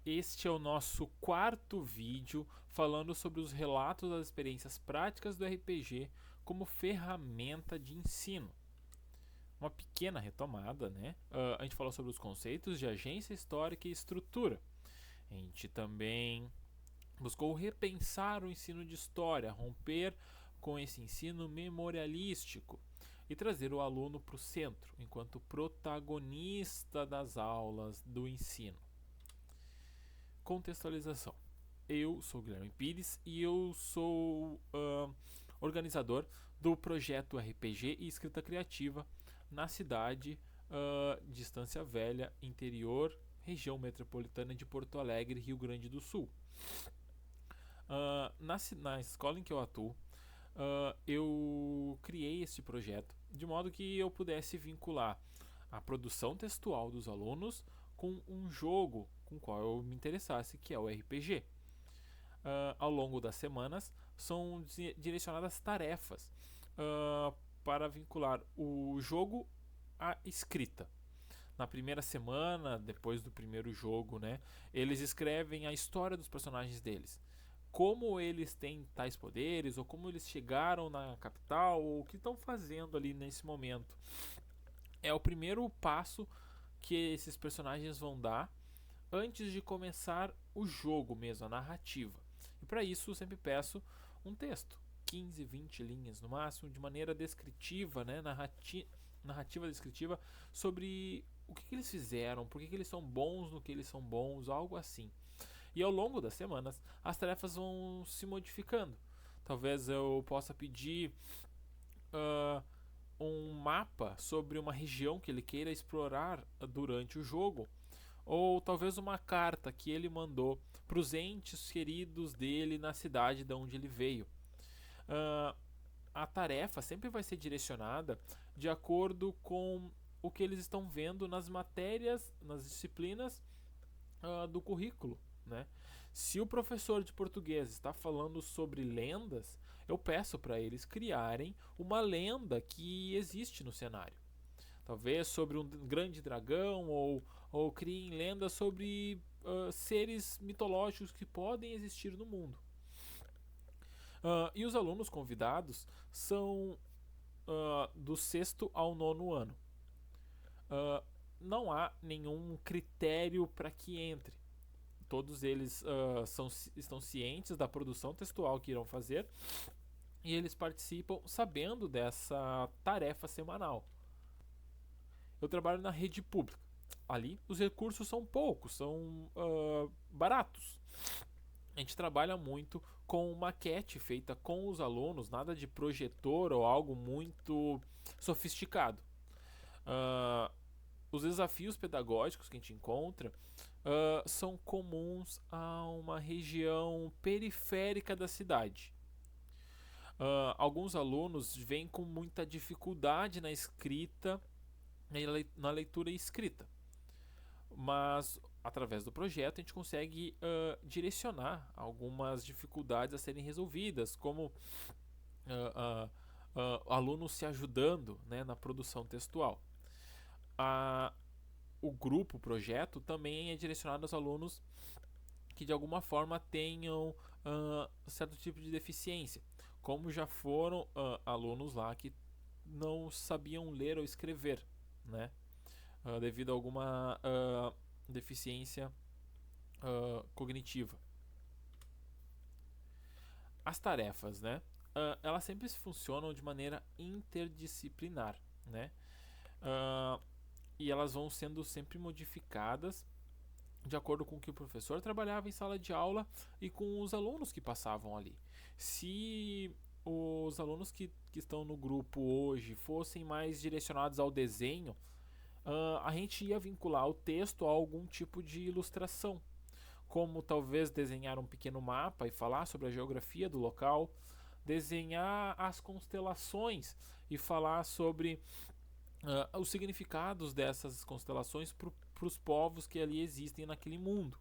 Este é o nosso quarto vídeo falando sobre os relatos das experiências práticas do RPG como ferramenta de ensino. Uma pequena retomada, né? A gente falou sobre os conceitos de agência histórica e estrutura. A gente também buscou repensar o ensino de história, romper com esse ensino memorialístico e trazer o aluno para o centro, enquanto protagonista das aulas do ensino. Contextualização. Eu sou Guilherme Pires e eu sou organizador do projeto RPG e Escrita Criativa na cidade de Estância Velha, interior, região metropolitana de Porto Alegre, Rio Grande do Sul. Na escola em que eu atuo, eu criei esse projeto de modo que eu pudesse vincular a produção textual dos alunos com um jogo com o qual eu me interessasse, que é o RPG. Ao longo das semanas, são direcionadas tarefas para vincular o jogo à escrita. Na primeira semana, depois do primeiro jogo, né, eles escrevem a história dos personagens deles. Como eles têm tais poderes, ou como eles chegaram na capital, ou o que estão fazendo ali nesse momento. É o primeiro passo que esses personagens vão dar antes de começar o jogo mesmo, a narrativa. E para isso eu sempre peço um texto, 15, 20 linhas no máximo, de maneira descritiva, né, narrativa descritiva, sobre o que eles fizeram, por que eles são bons no que eles são bons, algo assim. E ao longo das semanas, as tarefas vão se modificando. Talvez eu possa pedir um mapa sobre uma região que ele queira explorar durante o jogo, ou talvez uma carta que ele mandou para os entes queridos dele na cidade de onde ele veio. A tarefa sempre vai ser direcionada de acordo com o que eles estão vendo nas matérias, nas disciplinas do currículo. Né? Se o professor de português está falando sobre lendas, eu peço para eles criarem uma lenda que existe no cenário. Talvez sobre um grande dragão, ou criem lendas sobre seres mitológicos que podem existir no mundo. E os alunos convidados são do sexto ao nono ano. Não há nenhum critério para que entre. Todos eles estão cientes da produção textual que irão fazer e eles participam sabendo dessa tarefa semanal. Eu trabalho na rede pública. Ali os recursos são poucos, são baratos. A gente trabalha muito com maquete feita com os alunos, nada de projetor ou algo muito sofisticado. Os desafios pedagógicos que a gente encontra são comuns a uma região periférica da cidade. Alguns alunos vêm com muita dificuldade na escrita, na leitura e escrita, mas através do projeto a gente consegue direcionar algumas dificuldades a serem resolvidas, como alunos se ajudando, né, na produção textual. O grupo, o projeto, também é direcionado aos alunos que de alguma forma tenham certo tipo de deficiência, como já foram alunos lá que não sabiam ler ou escrever, né, devido a alguma deficiência cognitiva. As tarefas, né, elas sempre funcionam de maneira interdisciplinar, né, e elas vão sendo sempre modificadas de acordo com o que o professor trabalhava em sala de aula e com os alunos que passavam ali. Se os alunos que estão no grupo hoje fossem mais direcionados ao desenho, a gente ia vincular o texto a algum tipo de ilustração, como talvez desenhar um pequeno mapa e falar sobre a geografia do local, desenhar as constelações e falar sobre os significados dessas constelações para os povos que ali existem naquele mundo.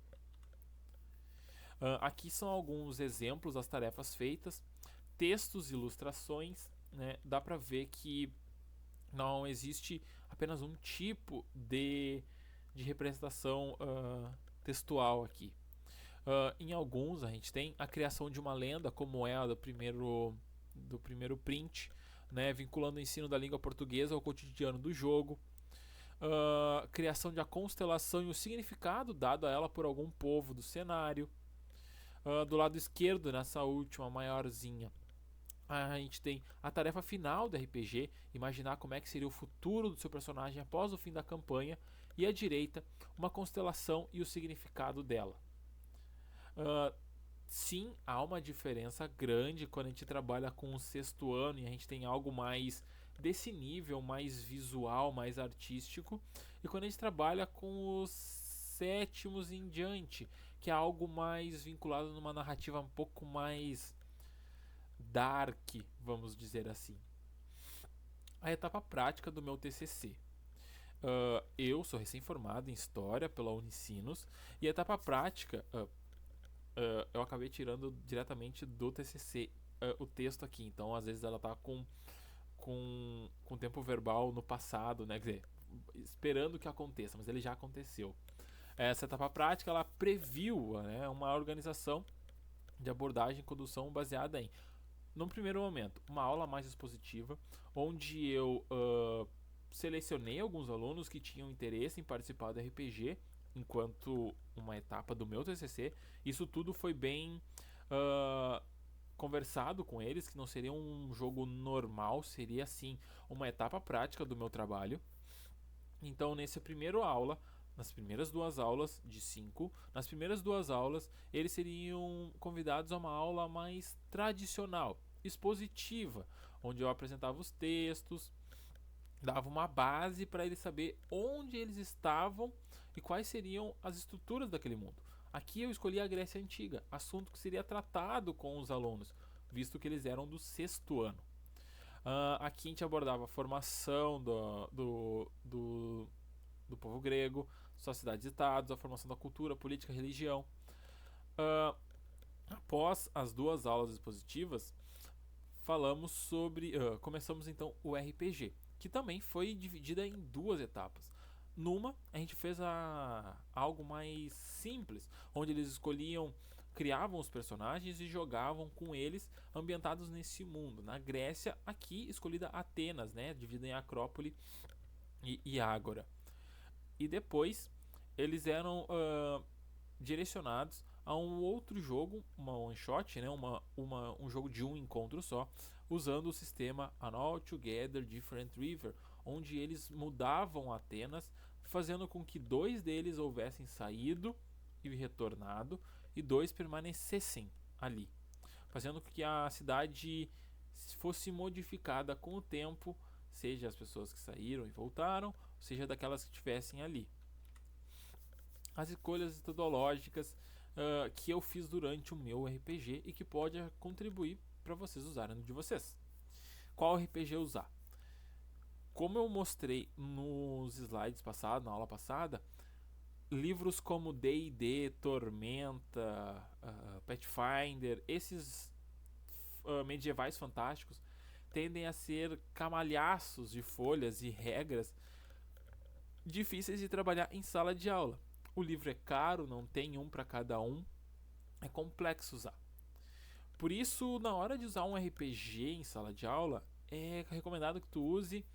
Aqui são alguns exemplos das tarefas feitas, textos, ilustrações, né? Dá para ver que não existe apenas um tipo de representação textual aqui. Em alguns a gente tem a criação de uma lenda, como é a do primeiro print, né, vinculando o ensino da língua portuguesa ao cotidiano do jogo. Criação de a constelação e o significado dado a ela por algum povo do cenário. Do lado esquerdo, nessa última maiorzinha, a gente tem a tarefa final do RPG, imaginar como é que seria o futuro do seu personagem após o fim da campanha, e à direita, uma constelação e o significado dela. Sim, há uma diferença grande quando a gente trabalha com o sexto ano e a gente tem algo mais desse nível, mais visual, mais artístico, e quando a gente trabalha com os sétimos em diante, que é algo mais vinculado numa narrativa um pouco mais dark, vamos dizer assim. A etapa prática do meu TCC. Eu sou recém-formado em História pela Unicinos, e a etapa prática eu acabei tirando diretamente do TCC o texto aqui, então às vezes ela tá com tempo verbal no passado, né? Quer dizer, esperando que aconteça, mas ele já aconteceu. Essa etapa prática ela previu, né, uma organização de abordagem e condução baseada em, num primeiro momento, uma aula mais expositiva, onde eu selecionei alguns alunos que tinham interesse em participar do RPG enquanto uma etapa do meu TCC. Isso tudo foi bem conversado com eles, que não seria um jogo normal, seria sim uma etapa prática do meu trabalho. Então, nessa primeira aula, nas primeiras duas aulas de 5, nas primeiras duas aulas, eles seriam convidados a uma aula mais tradicional, expositiva, onde eu apresentava os textos, dava uma base para eles saber onde eles estavam e quais seriam as estruturas daquele mundo. Aqui eu escolhi a Grécia Antiga, assunto que seria tratado com os alunos, visto que eles eram do sexto ano. Aqui a gente abordava a formação do povo grego, suas cidades-estados, a formação da cultura, política, religião. Após as duas aulas expositivas, começamos então o RPG, que também foi dividida em duas etapas. Numa, a gente fez algo mais simples, onde eles criavam os personagens e jogavam com eles ambientados nesse mundo. Na Grécia, aqui escolhida Atenas, né, dividida em Acrópole e Ágora. E depois eles eram direcionados a um outro jogo, uma one shot, né, um jogo de um encontro só, usando o sistema An All Together Different River, onde eles mudavam Atenas, fazendo com que 2 deles houvessem saído e retornado e 2 permanecessem ali, fazendo com que a cidade fosse modificada com o tempo, seja as pessoas que saíram e voltaram, seja daquelas que estivessem ali. As escolhas metodológicas que eu fiz durante o meu RPG e que pode contribuir para vocês usarem no de vocês. Qual RPG usar? Como eu mostrei nos slides passados, na aula passada, livros como D&D, Tormenta, Pathfinder, esses medievais fantásticos tendem a ser camalhaços de folhas e regras difíceis de trabalhar em sala de aula. O livro é caro, não tem um para cada um, é complexo usar. Por isso, na hora de usar um RPG em sala de aula, é recomendado que tu use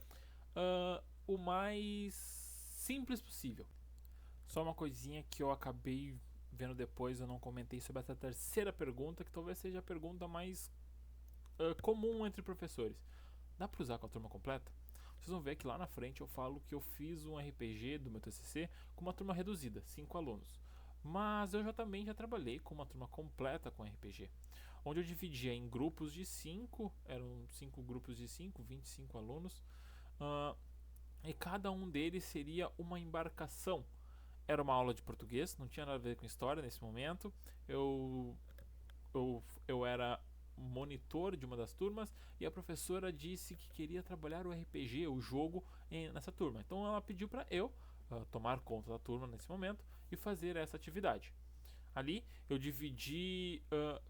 o mais simples possível. Só uma coisinha que eu acabei vendo depois, eu não comentei sobre essa terceira pergunta, que talvez seja a pergunta mais comum entre professores. Dá para usar com a turma completa? Vocês vão ver que lá na frente eu falo que eu fiz um RPG do meu TCC com uma turma reduzida, 5 alunos. Mas eu também já trabalhei com uma turma completa com RPG, onde eu dividia em grupos de 5, eram 5 grupos de 5, 25 alunos, e cada um deles seria uma embarcação. Era uma aula de português, não tinha nada a ver com história nesse momento. Eu era monitor de uma das turmas e a professora disse que queria trabalhar o RPG, o jogo, nessa turma. Então ela pediu para eu tomar conta da turma nesse momento e fazer essa atividade. Ali eu dividi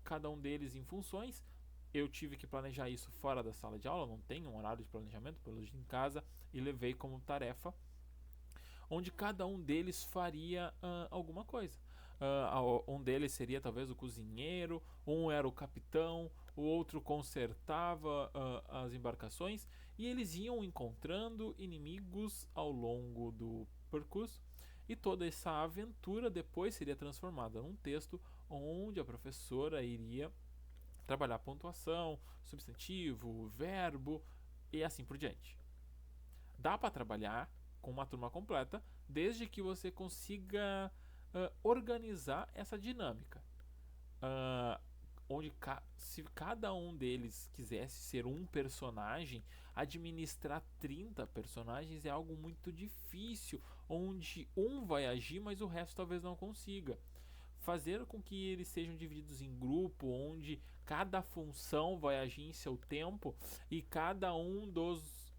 cada um deles em funções. Eu tive que planejar isso fora da sala de aula, não tenho um horário de planejamento, planejei em casa e levei como tarefa, onde cada um deles faria alguma coisa. Um deles seria talvez o cozinheiro, um era o capitão, o outro consertava as embarcações, e eles iam encontrando inimigos ao longo do percurso, e toda essa aventura depois seria transformada num texto onde a professora iria trabalhar pontuação, substantivo, verbo e assim por diante. Dá para trabalhar com uma turma completa desde que você consiga organizar essa dinâmica. Onde se cada um deles quisesse ser um personagem, administrar 30 personagens é algo muito difícil, onde um vai agir, mas o resto talvez não consiga. Fazer com que eles sejam divididos em grupo, onde cada função vai agir em seu tempo e cada um dos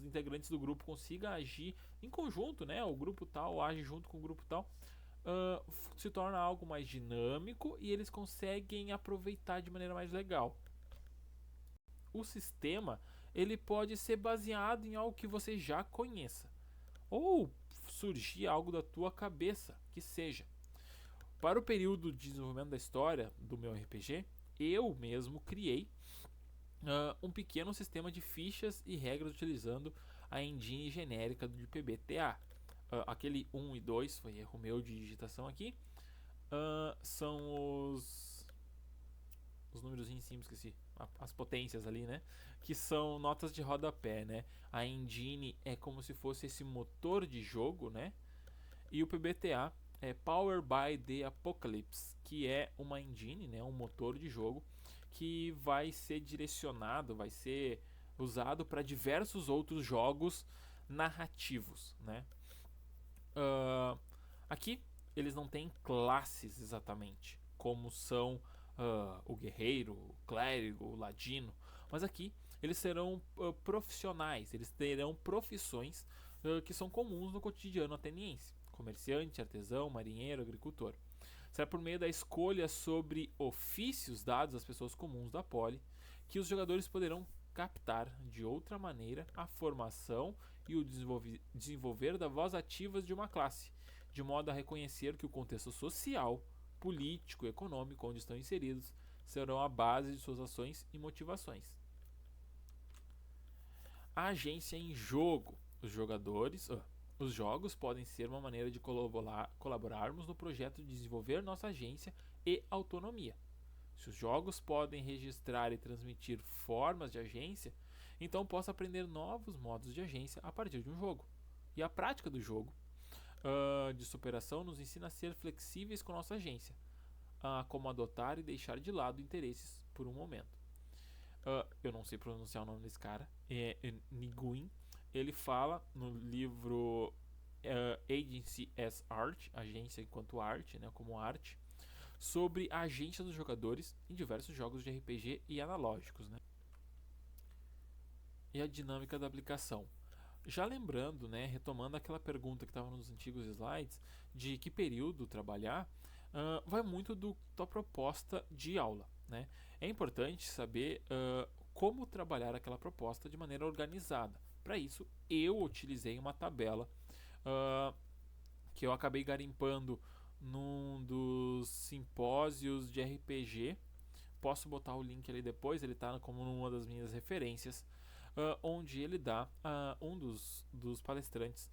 integrantes do grupo consiga agir em conjunto, né? O grupo tal age junto com o grupo tal. Se torna algo mais dinâmico e eles conseguem aproveitar de maneira mais legal. O sistema ele pode ser baseado em algo que você já conheça ou surgir algo da tua cabeça, que seja. Para o período de desenvolvimento da história do meu RPG, eu mesmo criei um pequeno sistema de fichas e regras utilizando a engine genérica do PBTA. Aquele 1 e 2 foi erro meu de digitação aqui. São os números em cima, esqueci. As potências ali, né? Que são notas de rodapé, né? A engine é como se fosse esse motor de jogo, né? E o PBTA é Power by the Apocalypse, que é uma engine, né? Um motor de jogo que vai ser direcionado, vai ser usado para diversos outros jogos narrativos, né? Aqui eles não têm classes exatamente, como são o guerreiro, o clérigo, o ladino, mas aqui eles serão profissionais, eles terão profissões que são comuns no cotidiano ateniense: comerciante, artesão, marinheiro, agricultor. Será por meio da escolha sobre ofícios dados às pessoas comuns da poli que os jogadores poderão captar de outra maneira a formação e o desenvolver da voz ativas de uma classe, de modo a reconhecer que o contexto social, político e econômico onde estão inseridos serão a base de suas ações e motivações. A agência em jogo. Os jogos podem ser uma maneira de colaborarmos no projeto de desenvolver nossa agência e autonomia. Se os jogos podem registrar e transmitir formas de agência, então posso aprender novos modos de agência a partir de um jogo. E a prática do jogo de superação nos ensina a ser flexíveis com nossa agência, como adotar e deixar de lado interesses por um momento. Eu não sei pronunciar o nome desse cara, é Nguyen. Ele fala no livro Agency as Art, agência enquanto arte, né, como arte, sobre a agência dos jogadores em diversos jogos de RPG e analógicos, né? E a dinâmica da aplicação. Já lembrando, né, retomando aquela pergunta que estava nos antigos slides, de que período trabalhar, vai muito da tua proposta de aula, né? É importante saber como trabalhar aquela proposta de maneira organizada. Para isso, eu utilizei uma tabela que eu acabei garimpando num dos simpósios de RPG. Posso botar o link ali depois, ele está como uma das minhas referências, onde ele dá, um dos palestrantes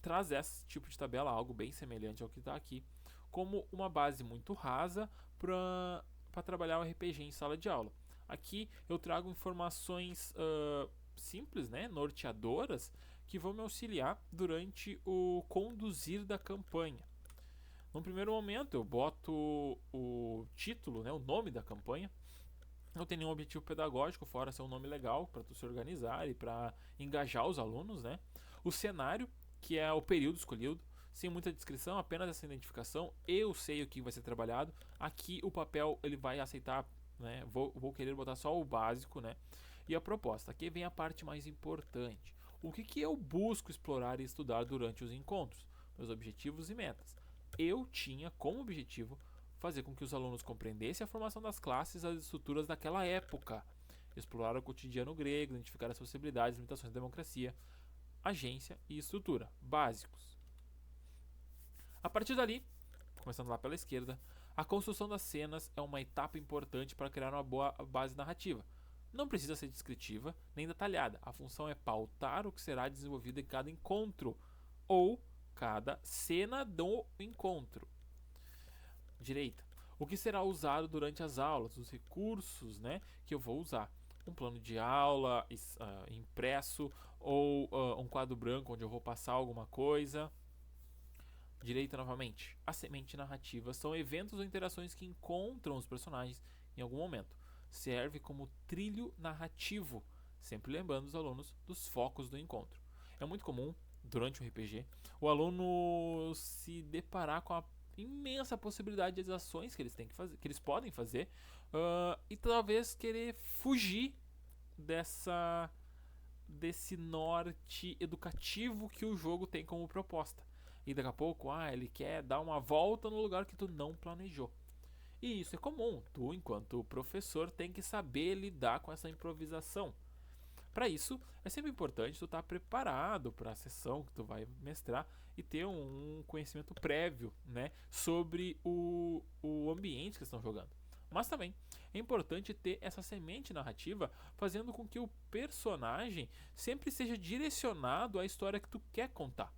traz esse tipo de tabela, algo bem semelhante ao que está aqui, como uma base muito rasa para trabalhar o RPG em sala de aula. Aqui eu trago informações simples, né, norteadoras, que vão me auxiliar durante o conduzir da campanha. No primeiro momento eu boto o título, né, o nome da campanha. Não tem nenhum objetivo pedagógico, fora ser um nome legal para tu se organizar e para engajar os alunos, né? O cenário, que é o período escolhido, sem muita descrição, apenas essa identificação. Eu sei o que vai ser trabalhado. Aqui o papel ele vai aceitar, né? Vou querer botar só o básico, né? E a proposta. Aqui vem a parte mais importante. O que eu busco explorar e estudar durante os encontros? Meus objetivos e metas. Eu tinha como objetivo fazer com que os alunos compreendessem a formação das classes e as estruturas daquela época, explorar o cotidiano grego, identificar as possibilidades e limitações da democracia, agência e estrutura, básicos. A partir dali, começando lá pela esquerda, a construção das cenas é uma etapa importante para criar uma boa base narrativa. Não precisa ser descritiva nem detalhada, a função é pautar o que será desenvolvido em cada encontro ou cada cena do encontro. Direita. O que será usado durante as aulas, os recursos, né, que eu vou usar. Um plano de aula impresso ou um quadro branco onde eu vou passar alguma coisa. Direita novamente. A semente narrativa são eventos ou interações que encontram os personagens em algum momento. Serve como trilho narrativo, sempre lembrando os alunos dos focos do encontro. É muito comum, durante o RPG, o aluno se deparar com a imensa possibilidade de ações que eles têm que fazer, que eles podem fazer, e talvez querer fugir desse norte educativo que o jogo tem como proposta. E daqui a pouco, ele quer dar uma volta no lugar que tu não planejou. E isso é comum. Tu, enquanto professor, tem que saber lidar com essa improvisação. Para isso, é sempre importante tu estar preparado para a sessão que tu vai mestrar e ter um conhecimento prévio, né, sobre o ambiente que estão jogando. Mas também é importante ter essa semente narrativa, fazendo com que o personagem sempre seja direcionado à história que tu quer contar.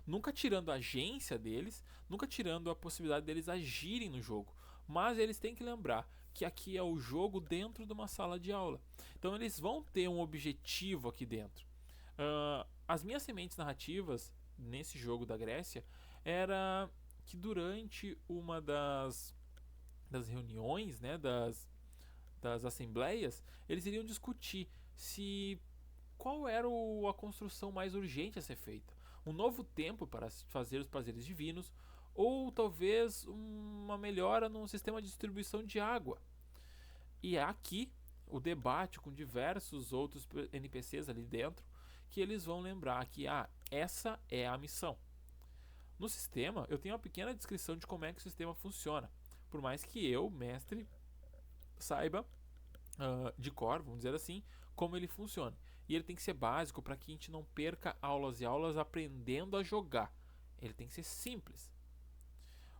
Nunca tirando a agência deles, nunca tirando a possibilidade deles agirem no jogo. Mas eles têm que lembrar que aqui é o jogo dentro de uma sala de aula. Então eles vão ter um objetivo aqui dentro. As minhas sementes narrativas nesse jogo da Grécia era que durante uma das reuniões, né, das assembleias, eles iriam discutir qual era a construção mais urgente a ser feita. Um novo templo para fazer os prazeres divinos, ou talvez uma melhora no sistema de distribuição de água. E é aqui o debate com diversos outros NPCs ali dentro, que eles vão lembrar que essa é a missão. No sistema, eu tenho uma pequena descrição de como é que o sistema funciona, por mais que eu, mestre, saiba de cor, vamos dizer assim, como ele funciona. E ele tem que ser básico para que a gente não perca aulas e aulas aprendendo a jogar. Ele tem que ser simples.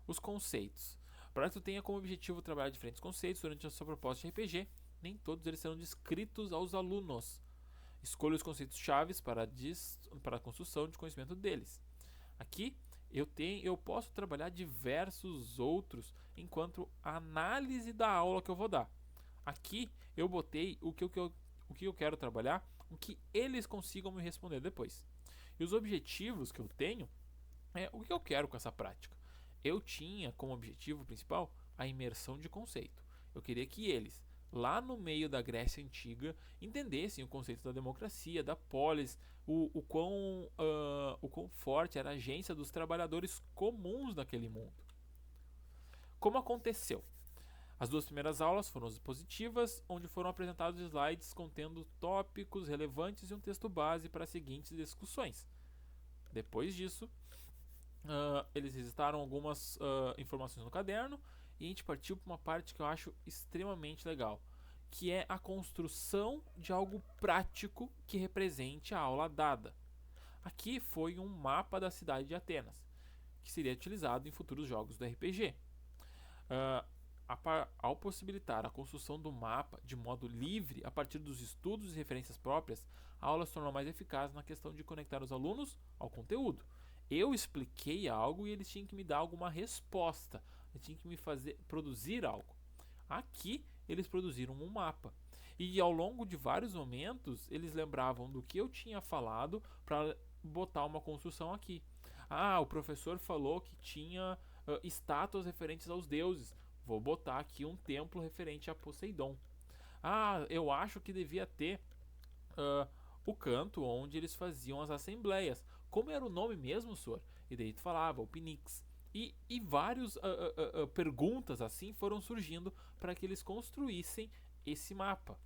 Os conceitos. Para que tu tenha como objetivo trabalhar diferentes conceitos durante a sua proposta de RPG, nem todos eles serão descritos aos alunos. Escolha os conceitos chaves para a construção de conhecimento deles. Aqui eu posso trabalhar diversos outros enquanto análise da aula que eu vou dar. Aqui eu botei o que eu quero trabalhar, o que eles consigam me responder depois. E os objetivos que eu tenho é o que eu quero com essa prática. Eu tinha como objetivo principal a imersão de conceito. Eu queria que eles, lá no meio da Grécia Antiga, entendessem o conceito da democracia, da polis, o quão forte era a agência dos trabalhadores comuns naquele mundo. Como aconteceu? As duas primeiras aulas foram expositivas, onde foram apresentados slides contendo tópicos relevantes e um texto base para as seguintes discussões. Depois disso, eles registraram algumas informações no caderno e a gente partiu para uma parte que eu acho extremamente legal, que é a construção de algo prático que represente a aula dada. Aqui foi um mapa da cidade de Atenas, que seria utilizado em futuros jogos do RPG. Ao possibilitar a construção do mapa de modo livre a partir dos estudos e referências próprias, a aula se tornou mais eficaz na questão de conectar os alunos ao conteúdo. Eu expliquei algo e eles tinham que me dar alguma resposta, eles tinham que me fazer produzir algo. Aqui eles produziram um mapa e ao longo de vários momentos eles lembravam do que eu tinha falado para botar uma construção aqui. O professor falou que tinha estátuas referentes aos deuses. Vou botar aqui um templo referente a Poseidon. Eu acho que devia ter o canto onde eles faziam as assembleias. Como era o nome mesmo, senhor? E daí tu falava, o Pinix. E várias perguntas assim foram surgindo para que eles construíssem esse mapa.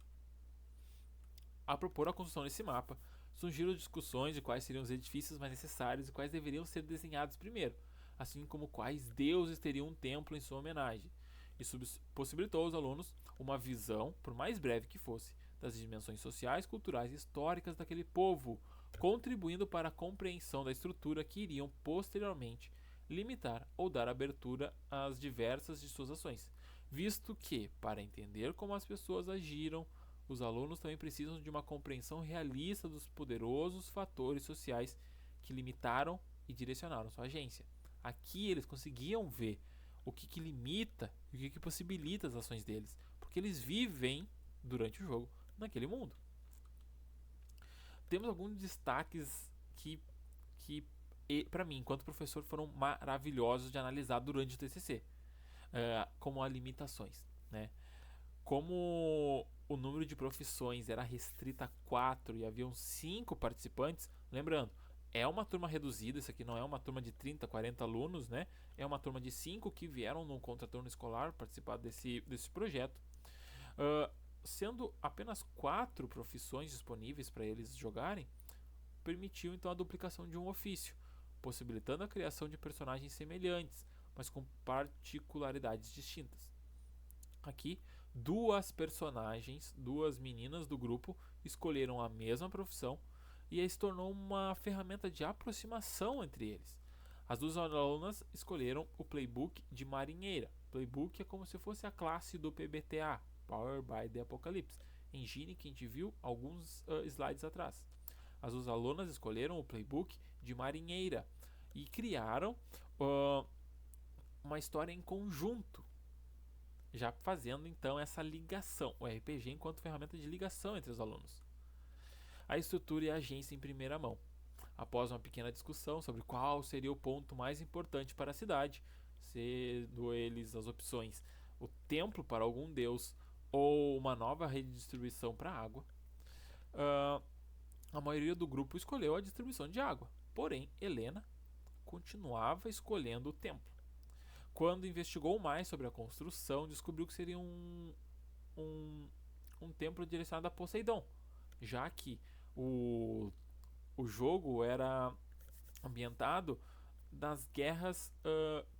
A propor a construção desse mapa, surgiram discussões de quais seriam os edifícios mais necessários e quais deveriam ser desenhados primeiro, assim como quais deuses teriam um templo em sua homenagem. Isso possibilitou aos alunos uma visão, por mais breve que fosse, das dimensões sociais, culturais e históricas daquele povo, contribuindo para a compreensão da estrutura que iriam posteriormente limitar ou dar abertura às diversas de suas ações, visto que, para entender como as pessoas agiram, os alunos também precisam de uma compreensão realista dos poderosos fatores sociais que limitaram e direcionaram sua agência. Aqui eles conseguiam ver o que limita e o que possibilita as ações deles, porque eles vivem durante o jogo naquele mundo. Temos alguns destaques que para mim, enquanto professor, foram maravilhosos de analisar durante o TCC, como as limitações, né? Como o número de profissões era restrito a 4 e haviam 5 participantes, lembrando, é uma turma reduzida, isso aqui não é uma turma de 30, 40 alunos, né? É uma turma de 5 que vieram no contraturno escolar participar desse projeto. Sendo apenas 4 profissões disponíveis para eles jogarem, permitiu então a duplicação de um ofício, possibilitando a criação de personagens semelhantes, mas com particularidades distintas. Aqui, duas personagens, duas meninas do grupo, escolheram a mesma profissão e aí se tornou uma ferramenta de aproximação entre eles. As duas alunas escolheram o playbook de marinheira. Playbook é como se fosse a classe do PBTA, Power by the Apocalypse, engine que a gente viu alguns slides atrás. As duas alunas escolheram o playbook de marinheira e criaram uma história em conjunto, já fazendo então essa ligação, o RPG enquanto ferramenta de ligação entre os alunos. A estrutura e a agência em primeira mão. Após uma pequena discussão sobre qual seria o ponto mais importante para a cidade, sendo eles as opções o templo para algum deus ou uma nova rede de distribuição para água, a maioria do grupo escolheu a distribuição de água. Porém, Helena continuava escolhendo o templo. Quando investigou mais sobre a construção, descobriu que seria um templo direcionado a Poseidon, já que o jogo era ambientado das guerras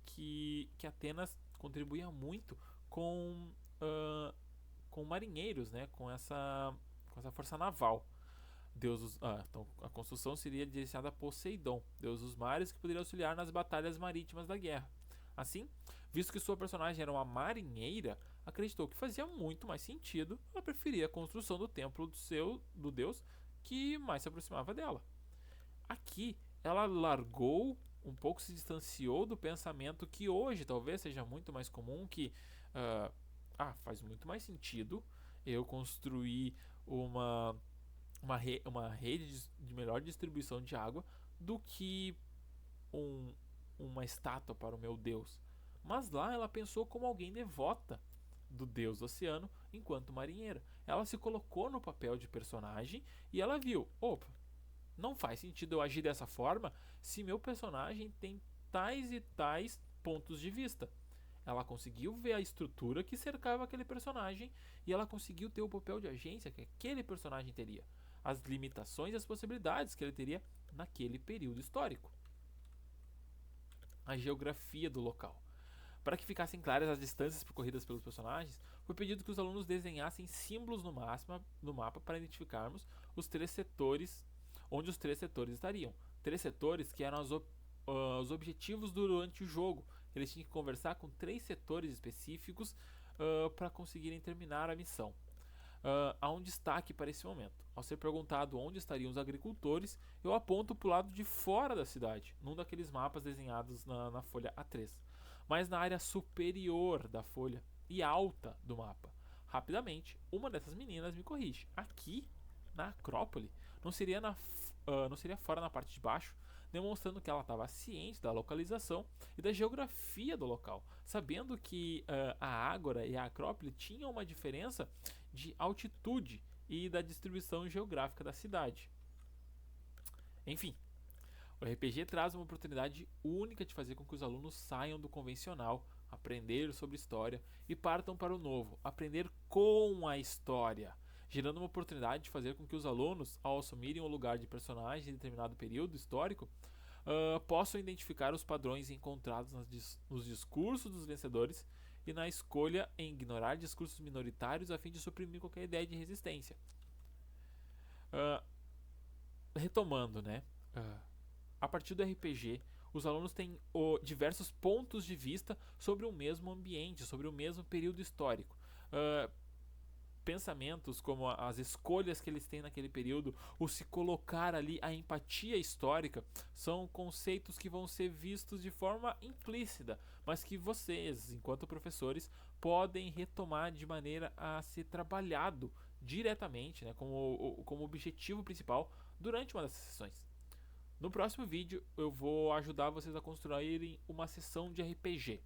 que Atenas contribuía muito com marinheiros, né, com essa força naval. Então a construção seria direcionada a Poseidon, deus dos mares, que poderia auxiliar nas batalhas marítimas da guerra. Assim, visto que sua personagem era uma marinheira, acreditou que fazia muito mais sentido ela preferir a construção do templo do deus que mais se aproximava dela. Aqui, ela largou um pouco, se distanciou do pensamento que hoje talvez seja muito mais comum, que faz muito mais sentido eu construir uma rede de melhor distribuição de água do que uma estátua para o meu deus. Mas lá ela pensou como alguém devota do deus do oceano enquanto marinheira. Ela se colocou no papel de personagem e ela viu, opa, não faz sentido eu agir dessa forma se meu personagem tem tais e tais pontos de vista. Ela conseguiu ver a estrutura que cercava aquele personagem e ela conseguiu ter o papel de agência que aquele personagem teria, as limitações e as possibilidades que ele teria naquele período histórico. A geografia do local. Para que ficassem claras as distâncias percorridas pelos personagens, foi pedido que os alunos desenhassem símbolos no mapa para identificarmos os 3 setores, onde os 3 setores estariam. 3 setores que eram os objetivos durante o jogo. Eles tinham que conversar com 3 setores específicos para conseguirem terminar a missão. Há um destaque para esse momento. Ao ser perguntado onde estariam os agricultores, eu aponto para o lado de fora da cidade, num daqueles mapas desenhados na folha A3, mas na área superior da folha e alta do mapa. Rapidamente, uma dessas meninas me corrige. Aqui, na Acrópole, não seria fora na parte de baixo, demonstrando que ela estava ciente da localização e da geografia do local, sabendo que a Ágora e a Acrópole tinham uma diferença de altitude e da distribuição geográfica da cidade. Enfim, o RPG traz uma oportunidade única de fazer com que os alunos saiam do convencional, aprender sobre história e partam para o novo, aprender com a história, gerando uma oportunidade de fazer com que os alunos, ao assumirem o lugar de personagem em determinado período histórico, possam identificar os padrões encontrados nos discursos dos vencedores e na escolha em ignorar discursos minoritários a fim de suprimir qualquer ideia de resistência. Retomando, né? A partir do RPG, os alunos têm diversos pontos de vista sobre o mesmo ambiente, sobre o mesmo período histórico. Pensamentos como as escolhas que eles têm naquele período, o se colocar ali, a empatia histórica, são conceitos que vão ser vistos de forma implícita, mas que vocês, enquanto professores, podem retomar de maneira a ser trabalhado diretamente, né, como objetivo principal durante uma dessas sessões. No próximo vídeo eu vou ajudar vocês a construírem uma sessão de RPG.